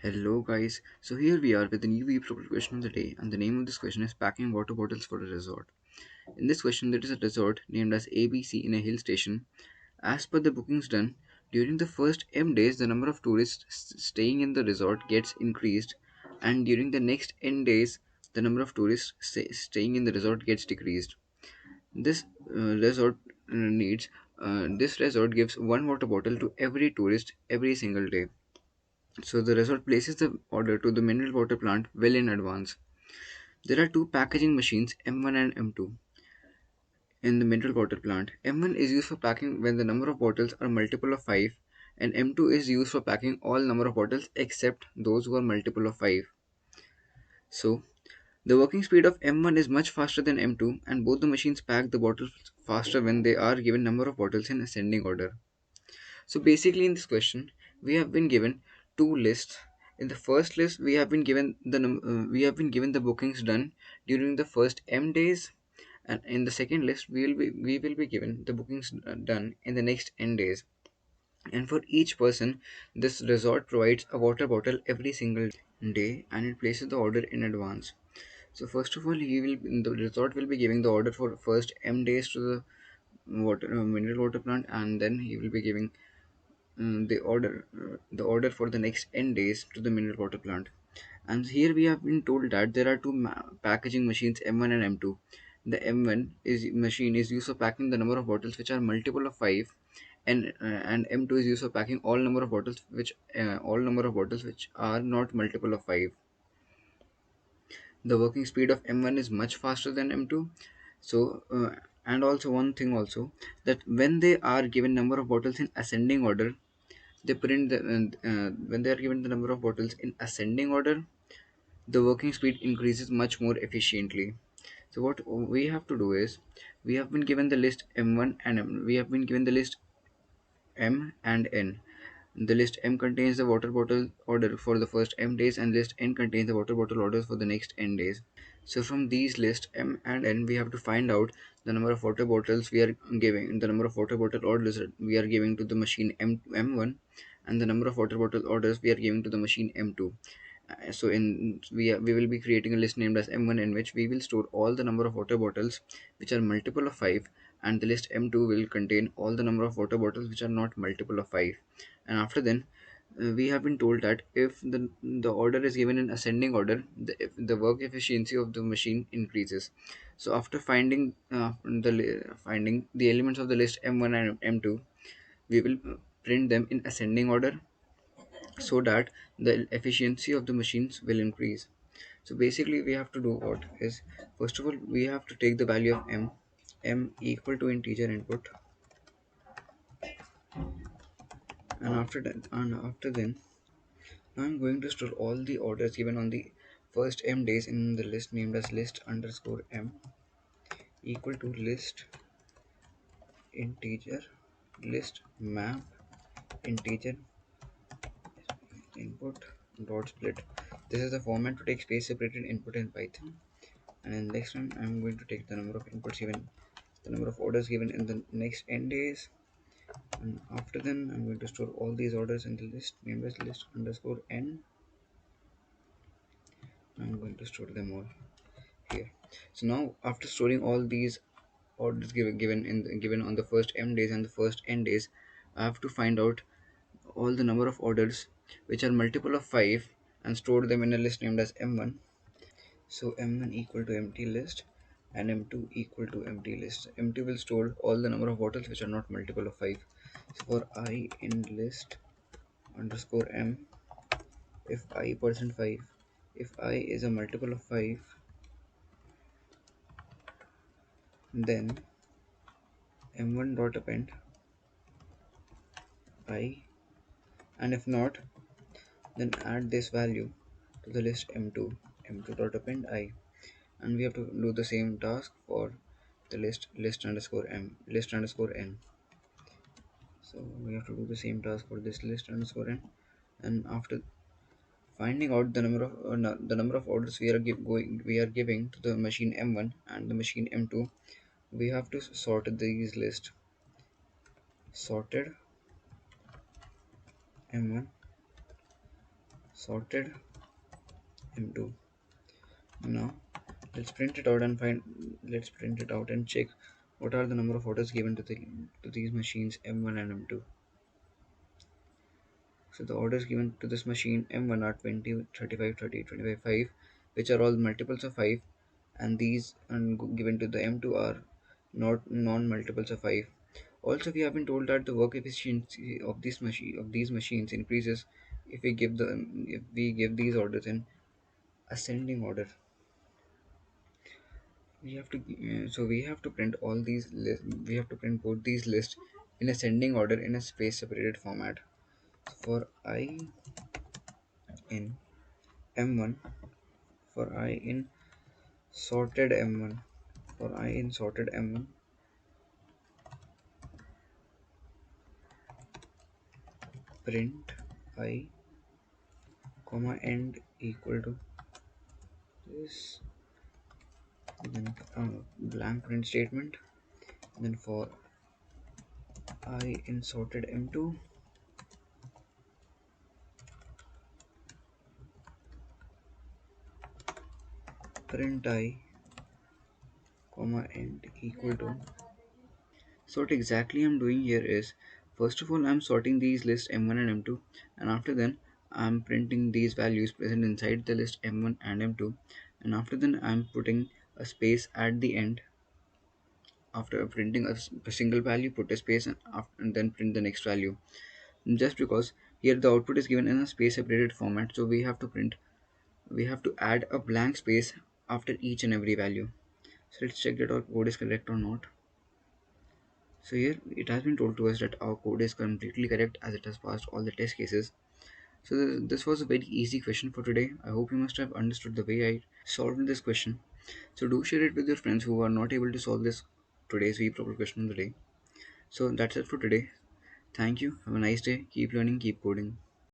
Hello guys, so here we are with the new Vpropel question of the day, and the name of this question is packing water bottles for a resort. In this question there is a resort named as ABC in a hill station. As per the bookings done, during the first M days the number of tourists staying in the resort gets increased, and during the next N days the number of tourists staying in the resort gets decreased. This resort needs this resort gives one water bottle to every tourist every single day. So the resort places the order to the mineral water plant well in advance. There are two packaging machines, M1 and M2, in the mineral water plant. M1 is used for packing when the number of bottles are multiple of 5, and M2 is used for packing all number of bottles except those who are multiple of 5. So the working speed of M1 is much faster than M2, and both the machines pack the bottles faster when they are given number of bottles in ascending order. So basically, in this question, we have been given two lists. In the first list, we have been given the bookings done during the first M days, and in the second list, we will be given the bookings done in the next N days. And for each person, this resort provides a water bottle every single day, and it places the order in advance. So first of all, the resort will be giving the order for first M days to the mineral water plant, and then he will be giving the order for the next n days to the mineral water plant. And here we have been told that there are two packaging machines, M1 and M2. The M1 is machine is used for packing the number of bottles which are multiple of 5, and M2 is used for packing all number of bottles which are not multiple of 5. The working speed of M1 is much faster than M2. So and also one thing also, that when they are given number of bottles in ascending order, when they are given the number of bottles in ascending order, the working speed increases much more efficiently. So what we have to do is, we have been given the list M1 and we have been given the list M and N. The list M contains the water bottle order for the first M days, and list N contains the water bottle orders for the next N days. So from these lists M and N, we have to find out the number of water bottles we are giving, the number of water bottle orders that we are giving to the machine M1, and the number of water bottle orders we are giving to the machine M2. So we will be creating a list named as M1, in which we will store all the number of water bottles which are multiple of 5, and the list M2 will contain all the number of water bottles which are not multiple of 5. And after then, we have been told that if the order is given in ascending order, if the work efficiency of the machine increases. So after finding the elements of the list M1 and M2, we will print them in ascending order, so that the efficiency of the machines will increase. So basically we have to do what is, first of all we have to take the value of m equal to integer input, and after then, now I'm going to store all the orders given on the first m days in the list named as list underscore m equal to list integer list map integer input dot split. This is the format to take space separated input in Python. And in the next one, I'm going to take the number of inputs given, the number of orders given in the next n days, and after then I'm going to store all these orders in the list named as list underscore n. I'm going to store them all here. So now after storing all these orders given on the first m days and the first n days, I have to find out all the number of orders which are multiple of 5 and store them in a list named as m1. So m1 equal to empty list, and m2 equal to empty list. M2 will store all the number of bottles which are not multiple of 5. So for I in list underscore m, if I percent 5, if I is a multiple of 5, then m1 dot append I, and if not, then add this value to the list m2 dot append I, and we have to do the same task for the list underscore n. So we have to do the same task for this list underscore n, and after finding out the number of orders we are giving to the machine m1 and the machine m2, we have to sort these list sorted m1 sorted m2. Now let's print it out and check what are the number of orders given to these machines m1 and m2. So the orders given to this machine m1 are 20, 35, 30, 25, 5, which are all multiples of 5, and these given to the m2 are not non-multiples of 5. Also, we have been told that the work efficiency of these machines increases if we give these orders in ascending order. We have to print we have to print both these lists in ascending order in a space separated format. For I in m1, for I in sorted m1, for I in sorted m1, print I comma end equal to this, then blank print statement. Then for I in sorted m2, print I comma end equal to. So what exactly I'm doing here is, first of all I'm sorting these lists m1 and m2, and after then I'm printing these values present inside the list m1 and m2, and after then I'm putting a space at the end. After printing a single value, put a space, and then print the next value, just because here the output is given in a space separated format, so we have to add a blank space after each and every value. So let's check that our code is correct or not. So here it has been told to us that our code is completely correct as it has passed all the test cases. So this was a very easy question for today. I hope you must have understood the way I solved this question. So do share it with your friends who are not able to solve this today's Vprople question of the day. So that's it for today. Thank you. Have a nice day. Keep learning, keep coding.